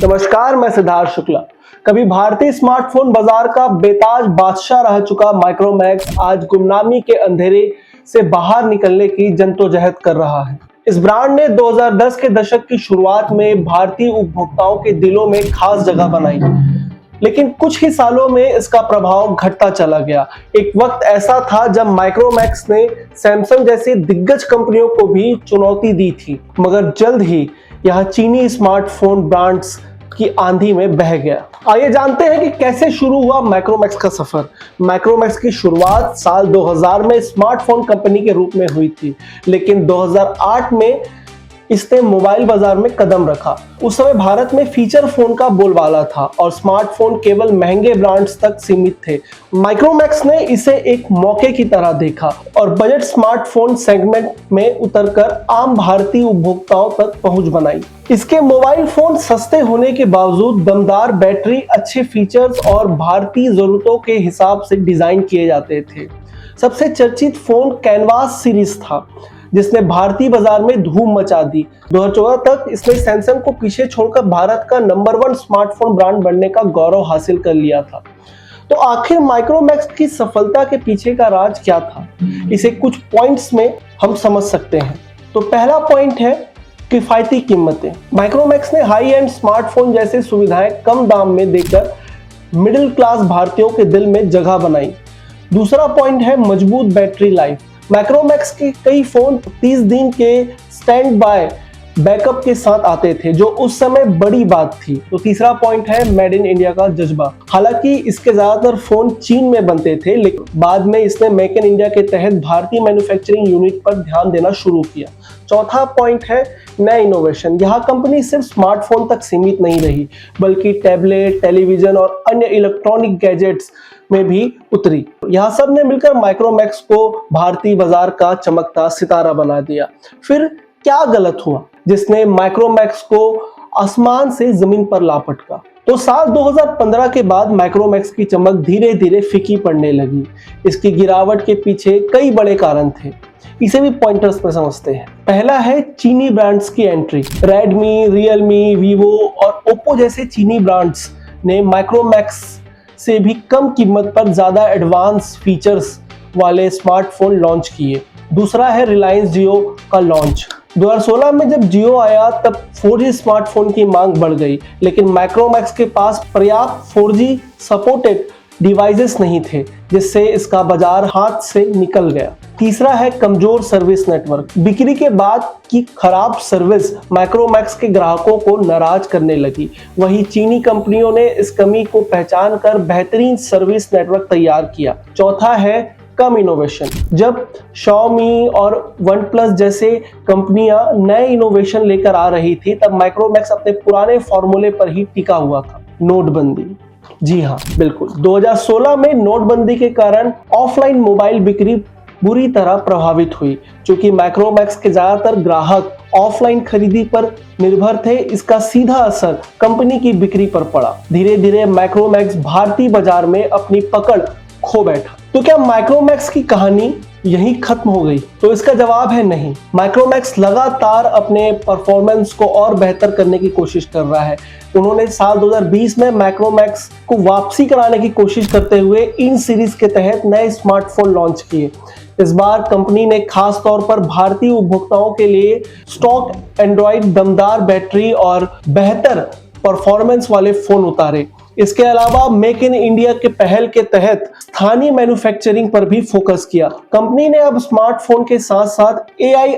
नमस्कार, मैं सिद्धार्थ शुक्ला। कभी भारतीय स्मार्टफोन बाजार का बेताज बादशाह रह चुका माइक्रोमैक्स आज गुमनामी के अंधेरे से बाहर निकलने की जद्दोजहद कर रहा है। इस ब्रांड ने 2010 के दशक की शुरुआत में भारतीय उपभोक्ताओं के दिलों में खास जगह बनाई, लेकिन कुछ ही सालों में इसका प्रभाव घटता चला गया। एक वक्त ऐसा था जब माइक्रोमैक्स ने सैमसंग जैसी दिग्गज कंपनियों को भी चुनौती दी थी, मगर जल्द ही यह चीनी स्मार्टफोन ब्रांड्स की आंधी में बह गया। आइए जानते हैं कि कैसे शुरू हुआ माइक्रोमैक्स का सफर। माइक्रोमैक्स की शुरुआत साल 2000 में स्मार्टफोन कंपनी के रूप में हुई थी, लेकिन 2008 में इसने मोबाइल बाजार में कदम रखा। उस समय भारत में फीचर फोन का बोलबाला था और स्मार्टफोन केवल महंगे ब्रांड्स तक सीमित थे। माइक्रोमैक्स ने इसे एक मौके की तरह देखा और बजट स्मार्टफोन सेगमेंट में उतरकर आम भारतीय उपभोक्ताओं तक पहुंच बनाई। इसके मोबाइल फोन सस्ते होने के बावजूद दमदार बैटरी, अच्छे फीचर्स और भारतीय जरूरतों के हिसाब से डिजाइन किए जाते थे। सबसे चर्चित फोन कैनवास सीरीज था, जिसने भारतीय बाजार में धूम मचा दी। 2014 तक इसने सैमसंग को पीछे छोड़कर भारत का नंबर 1 स्मार्टफोन ब्रांड बनने का गौरव हासिल कर लिया था। तो आखिर माइक्रोमैक्स की सफलता के पीछे का राज क्या था? इसे कुछ पॉइंट्स में हम समझ सकते हैं। तो पहला पॉइंट है किफायती कीमतें। माइक्रोमैक्स ने हाई एंड स्मार्टफोन जैसी सुविधाएं कम दाम में देकर मिडिल क्लास भारतीयों के दिल में जगह बनाई। दूसरा पॉइंट है मजबूत बैटरी लाइफ। माइक्रोमैक्स के कई फोन 30 दिन के स्टैंड बाय बैकअप के साथ आते थे, जो उस समय बड़ी बात थी। तो तीसरा पॉइंट है मेड इन इंडिया का जज्बा। हालांकि इसके ज्यादातर फोन चीन में बनते थे, लेकिन बाद में इसने मेक इन इंडिया के तहत भारतीय मैन्युफैक्चरिंग यूनिट पर ध्यान देना शुरू किया। चौथा पॉइंट है नए इनोवेशन। यह कंपनी सिर्फ स्मार्टफोन तक सीमित नहीं रही, बल्कि टैबलेट, टेलीविजन और अन्य इलेक्ट्रॉनिक गैजेट्स में भी उतरी। यह सब ने मिलकर माइक्रोमैक्स को भारतीय बाजार का चमकता सितारा बना दिया। फिर क्या गलत हुआ जिसने माइक्रोमैक्स को आसमान से जमीन पर ला पटका? तो साल 2015 के बाद माइक्रोमैक्स की चमक धीरे धीरे फीकी पड़ने लगी। इसकी गिरावट के पीछे कई बड़े कारण थे, इसे भी पॉइंटर्स में समझते हैं। पहला है चीनी ब्रांड्स की एंट्री। रेडमी, रियलमी, वीवो और ओप्पो जैसे चीनी ब्रांड्स ने माइक्रोमैक्स से भी कम कीमत पर ज्यादा एडवांस फीचर्स वाले स्मार्टफोन लॉन्च किए। दूसरा है रिलायंस जियो का लॉन्च। 2016 में जब जियो आया तब 4G स्मार्टफोन की मांग बढ़ गई, लेकिन माइक्रोमैक्स के पास पर्याप्त 4G सपोर्टेड डिवाइसेस नहीं थे, जिससे इसका बाजार हाथ से निकल गया। तीसरा है कमजोर सर्विस नेटवर्क। बिक्री के बाद की खराब सर्विस माइक्रोमैक्स के ग्राहकों को नाराज करने लगी। वहीं चीनी कंपनियों ने इस कमी को पहचान कर बेहतरीन सर्विस नेटवर्क तैयार किया। चौथा है कम इनोवेशन। जब Xiaomi और OnePlus जैसे कंपनियां नए इनोवेशन लेकर आ रही थी, तब माइक्रोमैक्स अपने पुराने फॉर्मूले पर ही टिका हुआ था। नोटबंदी। जी हाँ, बिल्कुल। 2016 में नोटबंदी के कारण ऑफलाइन मोबाइल बिक्री बुरी तरह प्रभावित हुई। क्योंकि माइक्रोमैक्स के ज्यादातर ग्राहक ऑफलाइन खरीदी पर निर्भर थे, इसका सीधा असर कंपनी की बिक्री पर पड़ा। धीरे धीरे माइक्रोमैक्स भारतीय बाजार में अपनी पकड़ खो बैठा। तो क्या माइक्रोमैक्स की कहानी यही खत्म हो गई? तो इसका जवाब है नहीं। माइक्रोमैक्स लगातार अपने परफॉर्मेंस को और बेहतर करने की कोशिश कर रहा है। उन्होंने साल 2020 में माइक्रोमैक्स को वापसी कराने की कोशिश करते हुए इन सीरीज के तहत नए स्मार्टफोन लॉन्च किए। इस बार कंपनी ने खास तौर पर भारतीय उपभोक्ताओं के लिए स्टॉक एंड्रॉइड, दमदार बैटरी और बेहतर परफॉर्मेंस वाले फोन उतारे। इसके अलावा मेक इन इंडिया के पहल के तहत स्थानीय मैन्युफैक्चरिंग पर भी फोकस किया। कंपनी ने अब स्मार्टफोन के साथ साथ AI,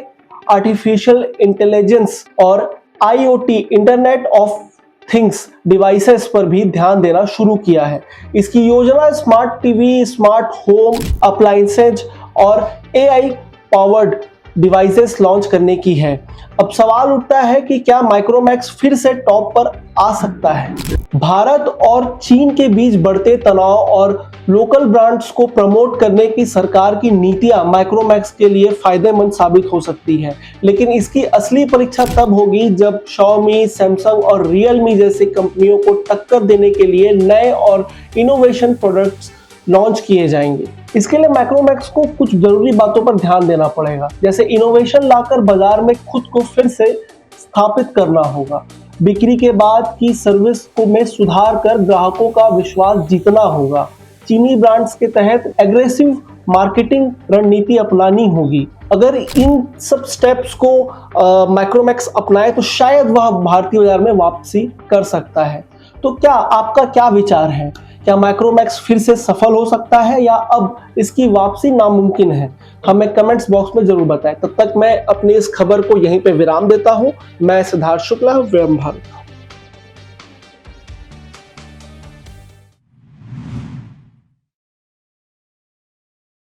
आर्टिफिशियल इंटेलिजेंस और IoT, internet of things devices पर भी ध्यान देना शुरू किया है। इसकी योजना smart TV, smart home appliances और AI पावर्ड डिवाइसेस लॉन्च करने की है। अब सवाल उठता है कि क्या माइक्रोमैक्स फिर से टॉप पर आ सकता है? भारत और चीन के बीच बढ़ते तनाव और लोकल ब्रांड्स को प्रमोट करने की सरकार की नीतियां माइक्रोमैक्स के लिए फायदेमंद साबित हो सकती है, लेकिन इसकी असली परीक्षा तब होगी जब Xiaomi, सैमसंग और रियलमी जैसी कंपनियों को टक्कर देने के लिए नए और इनोवेशन प्रोडक्ट्स लॉन्च किए जाएंगे। इसके लिए माइक्रोमैक्स को कुछ जरूरी बातों पर ध्यान देना पड़ेगा, जैसे इनोवेशन लाकर बाजार में खुद को फिर से स्थापित करना होगा। बिक्री के बाद की सर्विस को में सुधार कर ग्राहकों का विश्वास जीतना होगा। चीनी ब्रांड्स के तहत एग्रेसिव मार्केटिंग रणनीति अपनानी होगी। अगर इन सब स्टेप्स को माइक्रोमैक्स अपनाए तो शायद वह भारतीय बाजार में वापसी कर सकता है। तो क्या आपका क्या विचार है? क्या माइक्रोमैक्स फिर से सफल हो सकता है या अब इसकी वापसी नामुमकिन है? हमें कमेंट्स बॉक्स में जरूर बताएं। तब तक मैं अपनी इस खबर को यहीं पे विराम देता हूं। मैं सिद्धार्थ शुक्ला, व्यवहार।